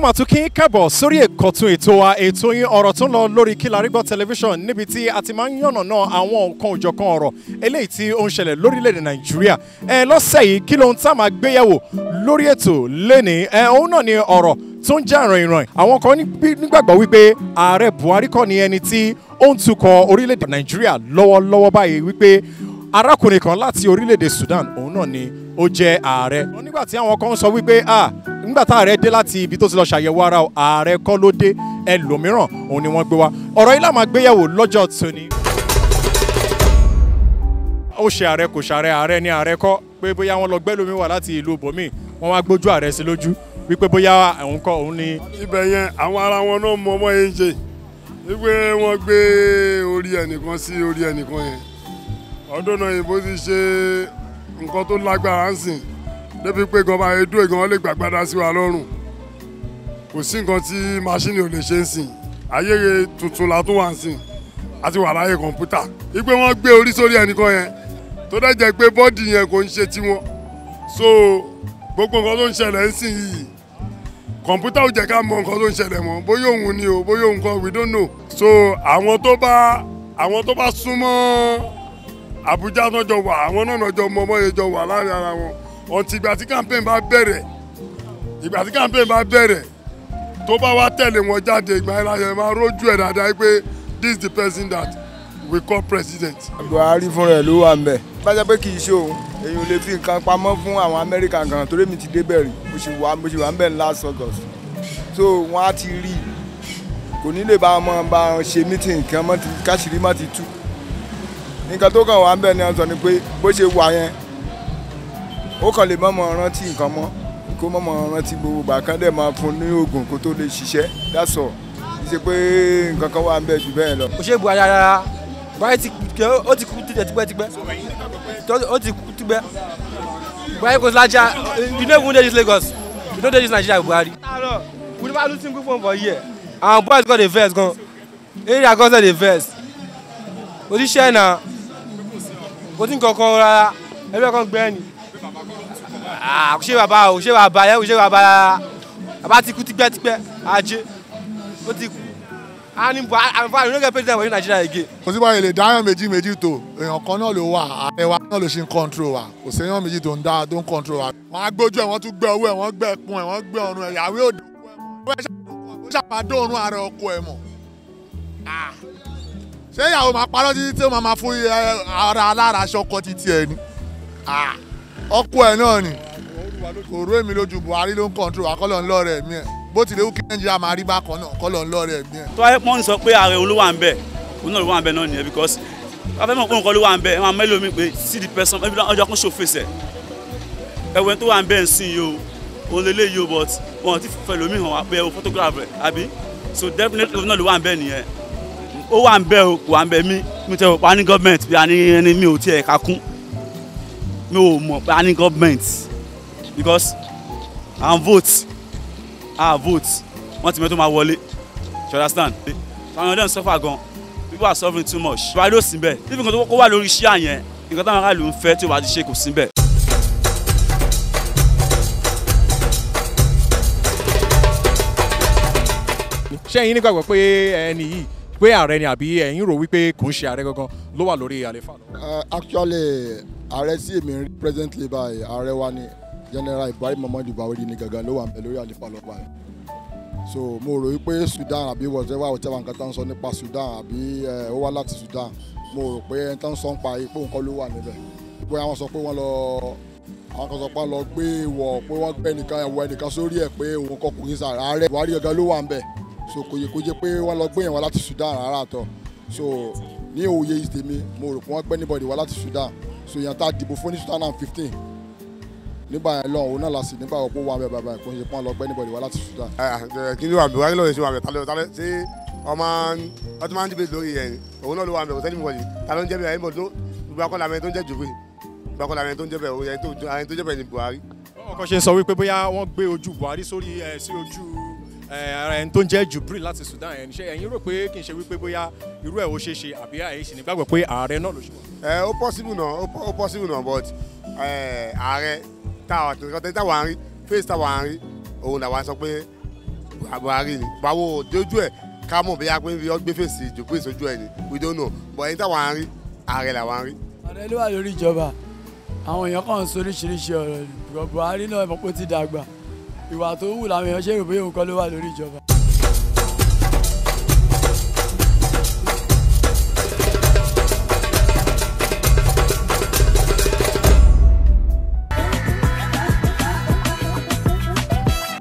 máa tún kí kábọ̀ sórí ìkọ̀tún ètò wa ètò yín ọ̀rọ̀ tó ń lọ lórí Kilarigbo television níbi tí a ti máa ń yànnàná àwọn nǹkan òjọ̀kan ọ̀rọ̀ eléyìí tí ó ń ṣẹlẹ̀ lórílẹ̀‐èdè Nàìjíríà. Lọ́sẹ̀ yìí kí ló ń tá máa gbéyẹ̀wò lórí ètò lénìí òun náà ni ọ̀rọ̀ tó ń jà ràn-ìràn. Àwọn kan nígbàgbọ́ wípé ààrẹ Buhari kọ́ ni ẹni tí ó ń tukọ̀ orílẹ̀‐èdè Nàìjíríà lọ́wọ́lọ́wọ́ báyìí wípé arákùnrin kan láti orílẹ̀‐èdè Sudan òun náà ni ó jẹ́ ààrẹ. Nígbà tí àwọn kan sọ wípé nígbà tá ààrẹ dé láti ibi tó ti lọ ṣàyẹ̀wò ara ààrẹ kọ́ ló dé ẹlòmíràn òun ni wọ́n gbé wá. Ọ̀rọ̀ yìí la máa gbéyẹ̀wò lọ́jọ́ tòní. Ó ṣe ààrẹ kò ṣààrẹ ààrẹ ní ààrẹ kọ́ pé bóyá wọ́n lọ gbẹ́ lómi wá láti ìlú bòmíì wọ́n wá gbójú ààrẹ sí lójú wípé bóyá òun kọ́ òun ni. Ibẹ̀ yẹn àwọn ara wọn náà mọ ọmọ yẹn ṣe wípé wọ́n gbé orí ẹnìkan sí orí ẹnìkan yẹn. Ọdún náà ìbò ti ṣe nǹkan tó lágbára ń sìn débi pé gan báyìí dúró gan lè gbàgbádá sí wa lọ́rùn. Kò sí nǹkan tí máṣíìnì ò lè ṣe ń sìn ayé tuntun la tún wà ń sìn àti wà láyé kọ̀ǹpútà. Wípé wọ́n gbé orí sórí ẹnìkan yẹn tó dẹ̀ jẹ́ pé bọ́ọ̀dì yẹn kò ń ṣe tiwọn. So gbogbo nǹkan tó ń ṣẹlẹ̀ ń sìn yìí kọ̀ǹpútà ò jẹ́ ká mọ nǹkan tó ń ṣẹlẹ̀ mọ́ bóyá òun ni o bóyá òun kọ́ we don't know. So àwọn tó bá súnmọ́ Àbújá náà jọ wà àwọn náà jọ mọ ọmọ yẹn jọ wà láàrin ara wọn ọ̀ntì ìgbà tí campaign bá bẹ̀rẹ̀ tó bá wá tẹ̀lé wọn jáde ìgbà yẹn láyé máa rójú ẹ̀ dáadáa pé this is the person that we call president. Buhari fúnra ẹ̀ ló wà ń bẹ̀ bá jẹ́ pé kì í ṣe òun èyàn lè fi nǹkan pamọ́ fún àwọn Amẹ́ríkà kan torí mi ti débẹ̀ rí mo ṣe wà ń bẹ̀ last August so wọ́n á ti rí kò ní lè bá wọn ṣe meeting kí wọ́n káṣírí má ti tú nǹkan tó kàn wá ń bẹ̀ ni wọ́n sọ ni pé bó ṣe wà yẹn ó kàn lè mọ̀mọ́ rántí nǹkan mọ́ kó mọ̀mọ́ rántí gbogbo bàkan dẹ̀ máa fún ní oògùn kó tó lè ṣiṣẹ́ that's all ṣe pé nǹkan kan wà ń bẹ̀ jù bẹ́ẹ̀ lọ. kò ṣe Buhari rárá Buhari ó ti kú tipẹ́tipẹ́ ó ti kú tipẹ́ Buhari kò sí lájà you no even dey this Lagos you no dey this Nigeria Buhari. we never lose single phone for here and boys go dey vex gan area gan dey vex kò sí ṣẹ́ náà kò sí nǹkan kan rárá ẹgbẹ́ kan gbẹ́ ni kò ṣe bàbá yẹn kò ṣe bàbá rárá bàbá ti kú tipẹ́tipẹ́ ajé ó ti kú and Buhari no get president for Nigeria again. kò sí báyìí lè dáyàn méjì tó èèyàn kan náà ló wà ààrẹ wa náà ló ṣe ń control wa kò séèyàn méjì tó ń dá tó ń control wa. wọ́n á gbójú ẹ̀ wọ́n tún gbé owó ẹ̀ wọ́n gbé ẹ̀kún ẹ̀ wọ́n gbé ọrùn ẹ̀ yàwé òde ó ṣàpàdé òórùn ààrẹ ọkọ ẹ̀ mọ̀. ṣé ìyàwó máa parọ́ títí tí ó máa fún ara alára aṣọ́kọ títí ẹ̀ ni ọkọ ẹ̀ náà ni òru èmi lójú Buhari ló ń control àkọlọ̀ ńlọrọ̀ ẹ̀mí ẹ̀ bó tilẹ̀ wù kí Nàìjíríà máa rí bákan náà kọ́lọ̀ ńlọrọ̀ ẹ̀mí ẹ̀. tó ayé pọ́n sọ pé ààrẹ olówó à ń bẹ̀ òun náà ló wà ń bẹ̀ náà nìyẹn because wọ́n fẹ́ mọ̀ pé nǹkan ló wà ń bẹ̀ ẹ̀ máa mẹ́lò mi pé see the person ẹbí ọjọ́ kan ṣòfèsẹ̀ ẹ̀wẹ̀ tó wà ń bẹ̀ ń sìn yìí o òun lè léyìí o but wọn ti fẹ́ lómi hàn wá pé o photograph rẹ̀ àbí so definitely òun náà ló wà ń bẹ̀ nìyẹn ó wà ń bẹ̀ o kò wà ń bẹ̀ mi tẹ̀ pa ní gọ́ọ̀mẹ̀ntì bí a ní ẹni mi ò tiẹ̀ ká kún mi ò mọ̀ pé a ní gọ́ọ̀mẹ̀ntì because I vote wọ́n ti mẹ́tò máa wọlé you understand àwọn ọ̀dọ́ ń suffer gan people are suffering too much Buhari ló sí bẹ́ẹ̀ níbi nǹkan tó kọ́ wà lórí iṣẹ́ àyẹn nǹkan táwọn aráàlú ń fẹ́ tí ó bá ti ṣe kò sí bẹ́ẹ̀. ṣé ẹ̀yin nígbàgbọ́ pé ẹni yìí pé ààrẹ ni àbí ẹ̀yin rò wípé kò ń ṣe ààrẹ gangan ló wà lórí àléfà lọ. actually ààrẹ sí èmi rí presently báyìí ààrẹ wa ni General Ibrahim Muhammadu Buhari ni gangan ló wà ń bẹ lórí àléfà lọ́pàá yẹn so mo rò wípé Sudan àbí whatever nǹkan tó ń sọ nípa Sudan àbí ó wá láti Sudan mo rò pé ẹni tó ń sọ ń pa ipò nǹkan ló wà níbẹ̀ pé àwọn sọ pé wọ́n lọ gbé ìwọ̀ pé wọ́n gbé ẹnìkan sórí ẹ̀ pé òun kọ́ kò ní sàrà ààrẹ Buhari gangan ló wà ń bẹ̀ so kò yẹ kó jẹ́ pé wọ́n lọ gbé yẹn wá láti Sudan rárá tọ̀ so ní òye ìsèmi mo rò pé wọ́n gbé anybody wá láti Sudan so èèyàn tá a dìbò fún ní 2015 nígbà yẹn lọ́wọ́ náà lásì nígbà òpó wà bẹ́ẹ̀ bàbá ìkó ṣe pọ́n lọ gbẹ́ níbọ̀dì wá láti Sudan. kí ló wà bí wáyé lọ́wọ́ ṣe wà bẹ́ẹ̀ tálẹ́ ṣé ọmọ ọtí máa ń dìbò lórí yẹn òun náà ló wà bẹ́ẹ̀ kò sẹ́ni mọ̀lì ta ló ń jẹ́ bẹ́ẹ̀ ẹ̀yìn bọ̀ tó gbogbo akọ́lá mẹ́rin tó ń jẹ́ jùbẹ́ gbogbo akọ́lá mẹ́rin tó ń jẹ́ bẹ́ẹ̀ òun yẹn tó jẹ́ bẹ́ẹ̀ ni Buhari. ọkọ̀ ṣe sọ wípé bóyá wọ́n gbé ojú Buhari sí ojú ẹni tó ń jẹ́ Jubril láti Sudan ẹni ṣe ẹ̀yin rò pé kì í ṣe wípé bóyá irú ẹ̀ ó ṣe é ṣe àbí àìsí nígbàgbọ́ pé ààrẹ náà ló ṣe wà. ó possible náà but ààrẹ táwa ń rí face táwa ń rí òun làwa sọ pé Buhari ni báwo dojú ẹ̀ ká mọ̀ bóyá pé wọ́n gbé fèsì ìjòkó ìsojú ẹ̀ ni we don't know but ẹni táwọn à ń rí ààrẹ làwọn à ń rí. ààrẹ ló wà lórí ìjọba àwọn èèyàn kàn ń sọ oríṣiríṣi ọ̀rọ̀ ni Buhari náà mọ̀ pé ó ti dàgbà ìwà tó ń wù làwọn èèyàn ṣe rò bóyá òun kọ́ ló wà lórí ìjọba